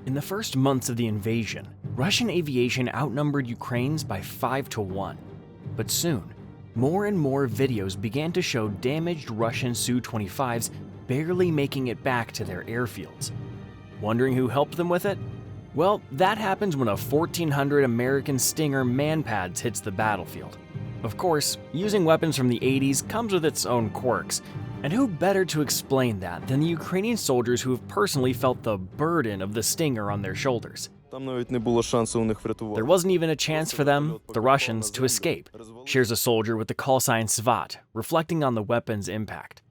In the first months of the invasion, Russian aviation outnumbered Ukraine's by 5-1. But soon, more and more videos began to show damaged Russian Su-25s barely making it back to their airfields. Wondering who helped them with it? Well, that happens when a 1,400 American Stinger MANPADS hits the battlefield. Of course, using weapons from the 80s comes with its own quirks, and who better to explain that than the Ukrainian soldiers who have personally felt the burden of the Stinger on their shoulders. There wasn't even a chance for them, the Russians, to escape, shares a soldier with the call sign SVAT, reflecting on the weapon's impact.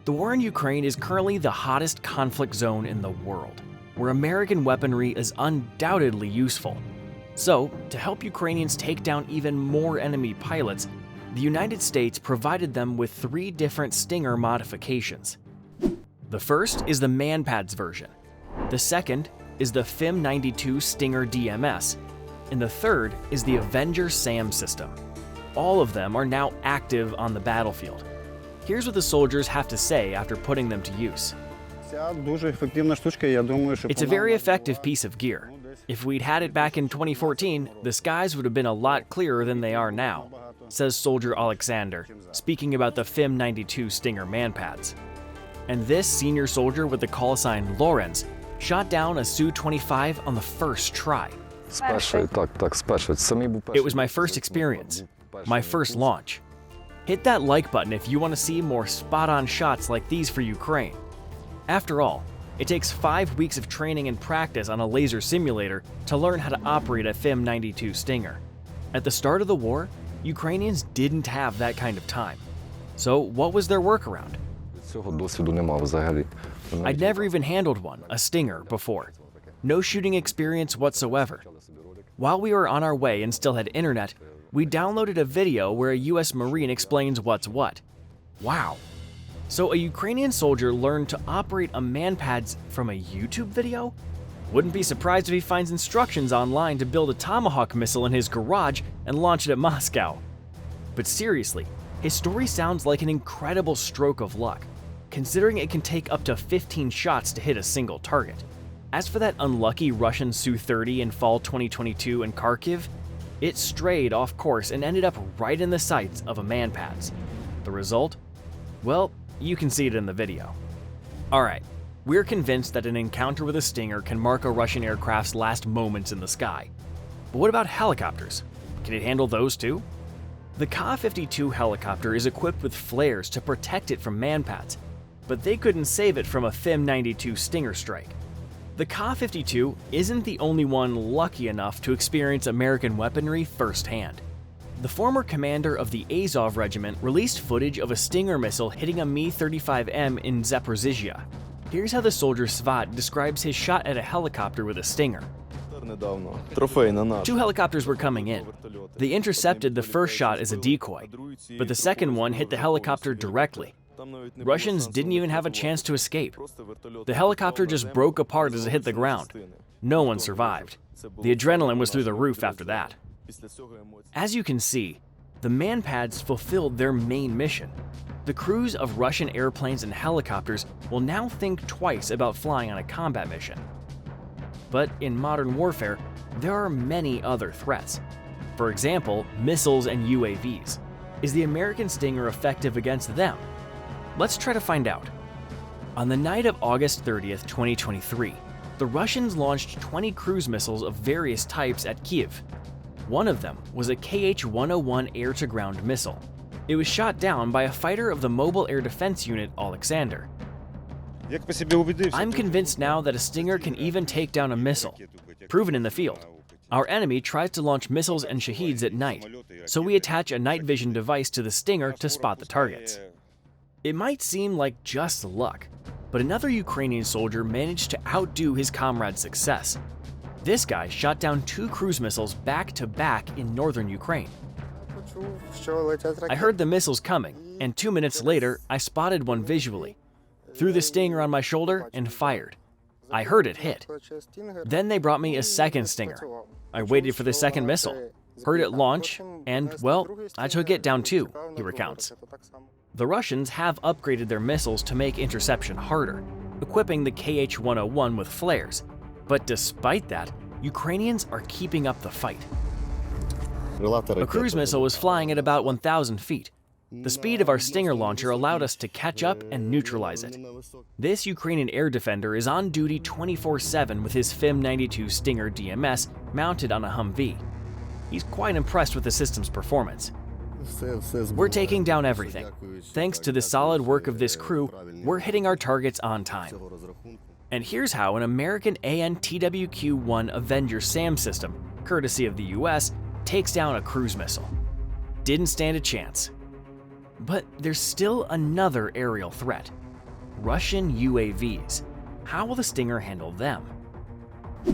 The war in Ukraine is currently the hottest conflict zone in the world, where American weaponry is undoubtedly useful. So, to help Ukrainians take down even more enemy pilots, the United States provided them with 3 different Stinger modifications. The first is the MANPADS version. The second is the FIM-92 Stinger DMS, and the third is the Avenger SAM system. All of them are now active on the battlefield. Here's what the soldiers have to say after putting them to use. It's a very effective piece of gear. If we'd had it back in 2014, the skies would have been a lot clearer than they are now, says Soldier Alexander, speaking about the FIM-92 Stinger MANPADS. And this senior soldier with the call sign Lawrence shot down a Su-25 on the first try. It was my first experience, my first launch. Hit that like button if you want to see more spot-on shots like these for Ukraine. After all, it takes 5 weeks of training and practice on a laser simulator to learn how to operate a FIM-92 Stinger. At the start of the war, Ukrainians didn't have that kind of time. So what was their workaround? I'd never even handled one, a Stinger, before. No shooting experience whatsoever. While we were on our way and still had internet, we downloaded a video where a US Marine explains what's what. Wow. So a Ukrainian soldier learned to operate a MANPADS from a YouTube video? Wouldn't be surprised if he finds instructions online to build a Tomahawk missile in his garage and launch it at Moscow. But seriously, his story sounds like an incredible stroke of luck, considering it can take up to 15 shots to hit a single target. As for that unlucky Russian Su-30 in fall 2022 in Kharkiv, it strayed off course and ended up right in the sights of a MANPADS. The result? Well, you can see it in the video. Alright, we're convinced that an encounter with a Stinger can mark a Russian aircraft's last moments in the sky. But what about helicopters? Can it handle those too? The Ka-52 helicopter is equipped with flares to protect it from MANPADS, but they couldn't save it from a FIM-92 Stinger strike. The Ka-52 isn't the only one lucky enough to experience American weaponry firsthand. The former commander of the Azov Regiment released footage of a Stinger missile hitting a Mi-35M in Zaporizhzhia. Here's how the soldier SVAT describes his shot at a helicopter with a Stinger. 2 helicopters were coming in. They intercepted the first shot as a decoy, but the second one hit the helicopter directly. Russians didn't even have a chance to escape. The helicopter just broke apart as it hit the ground. No one survived. The adrenaline was through the roof after that. As you can see, the MANPADS fulfilled their main mission. The crews of Russian airplanes and helicopters will now think twice about flying on a combat mission. But in modern warfare, there are many other threats. For example, missiles and UAVs. Is the American Stinger effective against them? Let's try to find out. On the night of August 30th, 2023, the Russians launched 20 cruise missiles of various types at Kyiv. One of them was a Kh-101 air-to-ground missile. It was shot down by a fighter of the Mobile Air Defense Unit, Alexander. I'm convinced now that a Stinger can even take down a missile, proven in the field. Our enemy tries to launch missiles and Shaheeds at night, so we attach a night vision device to the Stinger to spot the targets. It might seem like just luck, but another Ukrainian soldier managed to outdo his comrade's success. This guy shot down 2 cruise missiles back-to-back in northern Ukraine. I heard the missiles coming, and 2 minutes later, I spotted one visually. Threw the Stinger on my shoulder and fired. I heard it hit. Then they brought me a second Stinger. I waited for the second missile, heard it launch, and, well, I took it down too, he recounts. The Russians have upgraded their missiles to make interception harder, equipping the Kh-101 with flares. But despite that, Ukrainians are keeping up the fight. A cruise missile was flying at about 1,000 feet. The speed of our Stinger launcher allowed us to catch up and neutralize it. This Ukrainian air defender is on duty 24/7 with his FIM-92 Stinger DMS mounted on a Humvee. He's quite impressed with the system's performance. We're taking down everything. Thanks to the solid work of this crew, we're hitting our targets on time. And here's how an American AN/TWQ-1 Avenger SAM system, courtesy of the US, takes down a cruise missile. Didn't stand a chance. But there's still another aerial threat: Russian UAVs. How will the Stinger handle them?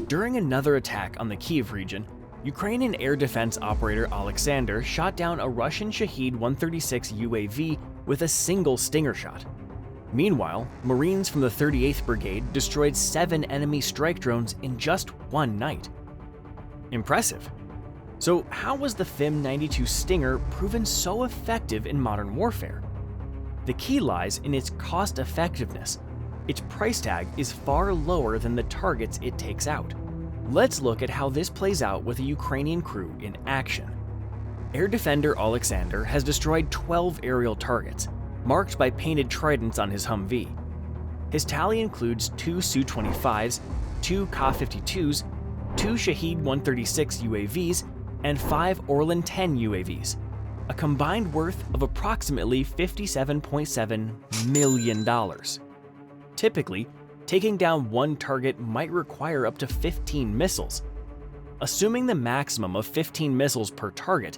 During another attack on the Kyiv region, Ukrainian air defense operator Alexander shot down a Russian Shahed 136 UAV with a single Stinger shot. Meanwhile, Marines from the 38th Brigade destroyed 7 enemy strike drones in just one night. Impressive. So how was the FIM-92 Stinger proven so effective in modern warfare? The key lies in its cost effectiveness. Its price tag is far lower than the targets it takes out. Let's look at how this plays out with a Ukrainian crew in action. Air Defender Alexander has destroyed 12 aerial targets, marked by painted tridents on his Humvee. His tally includes 2 Su-25s, 2 Ka-52s, 2 Shahed 136 UAVs, and 5 Orlan 10 UAVs, a combined worth of approximately $57.7 million. Typically, taking down one target might require up to 15 missiles. Assuming the maximum of 15 missiles per target,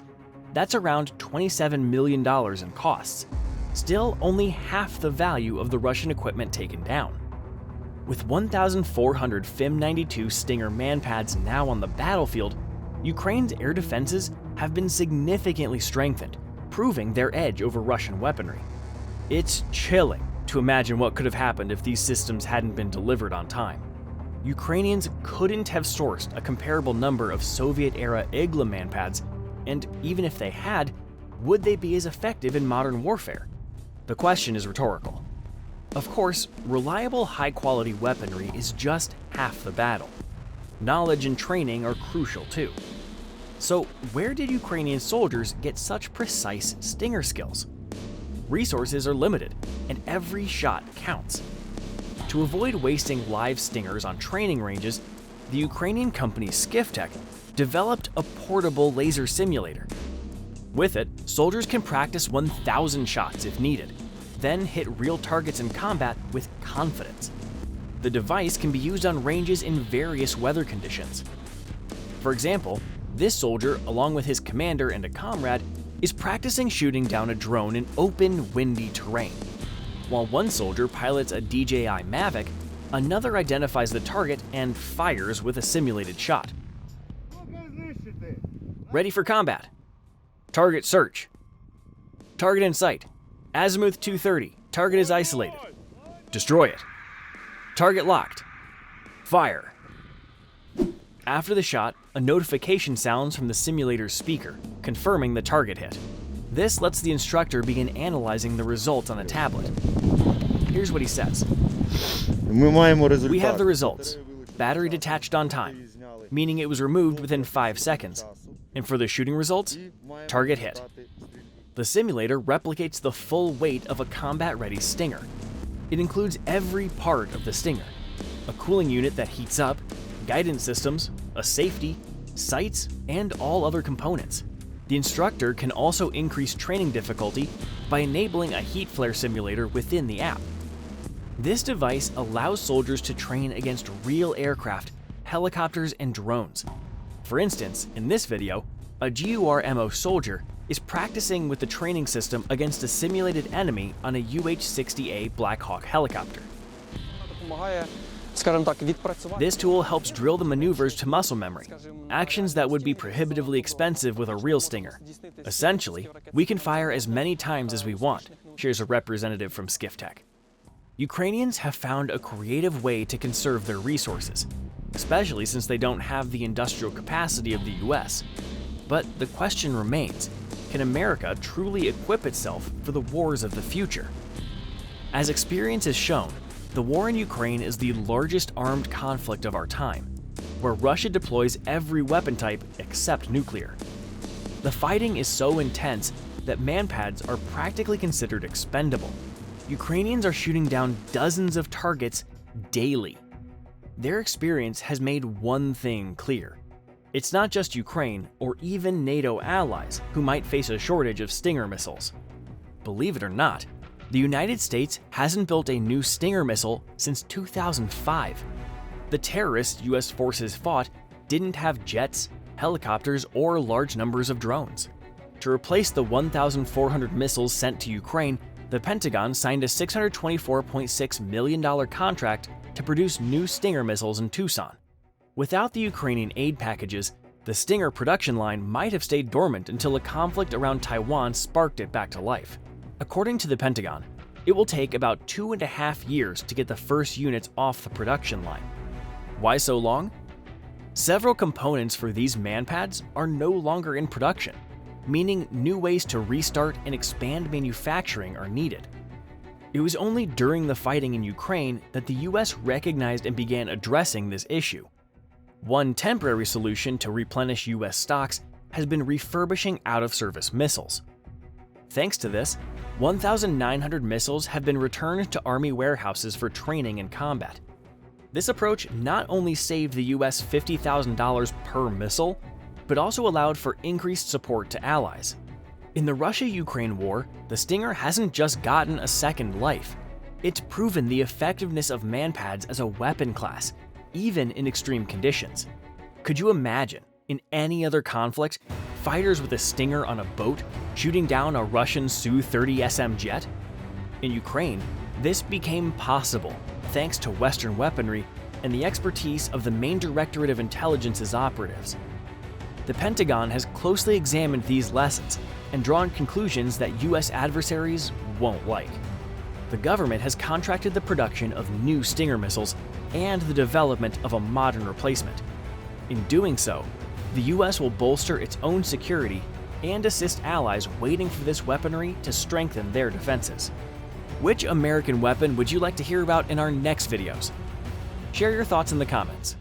that's around $27 million in costs, still only half the value of the Russian equipment taken down. With 1,400 FIM-92 Stinger MANPADS now on the battlefield, Ukraine's air defenses have been significantly strengthened, proving their edge over Russian weaponry. It's chilling to imagine what could have happened if these systems hadn't been delivered on time. Ukrainians couldn't have sourced a comparable number of Soviet-era Igla MANPADS, and even if they had, would they be as effective in modern warfare? The question is rhetorical. Of course, reliable, high-quality weaponry is just half the battle. Knowledge and training are crucial too. So where did Ukrainian soldiers get such precise Stinger skills? Resources are limited, and every shot counts. To avoid wasting live Stingers on training ranges, the Ukrainian company Skiftech developed a portable laser simulator. With it, soldiers can practice 1,000 shots if needed, then hit real targets in combat with confidence. The device can be used on ranges in various weather conditions. For example, this soldier, along with his commander and a comrade, is practicing shooting down a drone in open, windy terrain. While one soldier pilots a DJI Mavic, another identifies the target and fires with a simulated shot. Ready for combat. Target search. Target in sight. Azimuth 230. Target is isolated. Destroy it. Target locked. Fire. After the shot, a notification sounds from the simulator's speaker, confirming the target hit. This lets the instructor begin analyzing the results on a tablet. Here's what he says. We have the results. Battery detached on time, meaning it was removed within 5 seconds. And for the shooting results, target hit. The simulator replicates the full weight of a combat-ready Stinger. It includes every part of the Stinger: a cooling unit that heats up, guidance systems, a safety, sights, and all other components. The instructor can also increase training difficulty by enabling a heat flare simulator within the app. This device allows soldiers to train against real aircraft, helicopters, and drones. For instance, in this video, a GUR-MO soldier is practicing with the training system against a simulated enemy on a UH-60A Black Hawk helicopter. This tool helps drill the maneuvers to muscle memory, actions that would be prohibitively expensive with a real Stinger. Essentially, we can fire as many times as we want, shares a representative from Skiftech. Ukrainians have found a creative way to conserve their resources, especially since they don't have the industrial capacity of the US. But the question remains, can America truly equip itself for the wars of the future? As experience has shown, The war in Ukraine is the largest armed conflict of our time, where Russia deploys every weapon type except nuclear. The fighting is so intense that MANPADS are practically considered expendable. Ukrainians are shooting down dozens of targets daily. Their experience has made one thing clear. It's not just Ukraine or even NATO allies who might face a shortage of Stinger missiles. Believe it or not, the United States hasn't built a new Stinger missile since 2005. The terrorists US forces fought didn't have jets, helicopters, or large numbers of drones. To replace the 1,400 missiles sent to Ukraine, the Pentagon signed a $624.6 million contract to produce new Stinger missiles in Tucson. Without the Ukrainian aid packages, the Stinger production line might have stayed dormant until a conflict around Taiwan sparked it back to life. According to the Pentagon, it will take about 2.5 years to get the first units off the production line. Why so long? Several components for these MANPADS are no longer in production, meaning new ways to restart and expand manufacturing are needed. It was only during the fighting in Ukraine that the US recognized and began addressing this issue. One temporary solution to replenish US stocks has been refurbishing out-of-service missiles. Thanks to this, 1,900 missiles have been returned to Army warehouses for training and combat. This approach not only saved the US $50,000 per missile, but also allowed for increased support to allies. In the Russia-Ukraine war, the Stinger hasn't just gotten a second life. It's proven the effectiveness of MANPADS as a weapon class, even in extreme conditions. Could you imagine, in any other conflict, fighters with a Stinger on a boat shooting down a Russian Su-30 SM jet? In Ukraine, this became possible thanks to Western weaponry and the expertise of the main Directorate of Intelligence's operatives. The Pentagon has closely examined these lessons and drawn conclusions that US adversaries won't like. The government has contracted the production of new Stinger missiles and the development of a modern replacement. In doing so, the US will bolster its own security and assist allies waiting for this weaponry to strengthen their defenses. Which American weapon would you like to hear about in our next videos? Share your thoughts in the comments.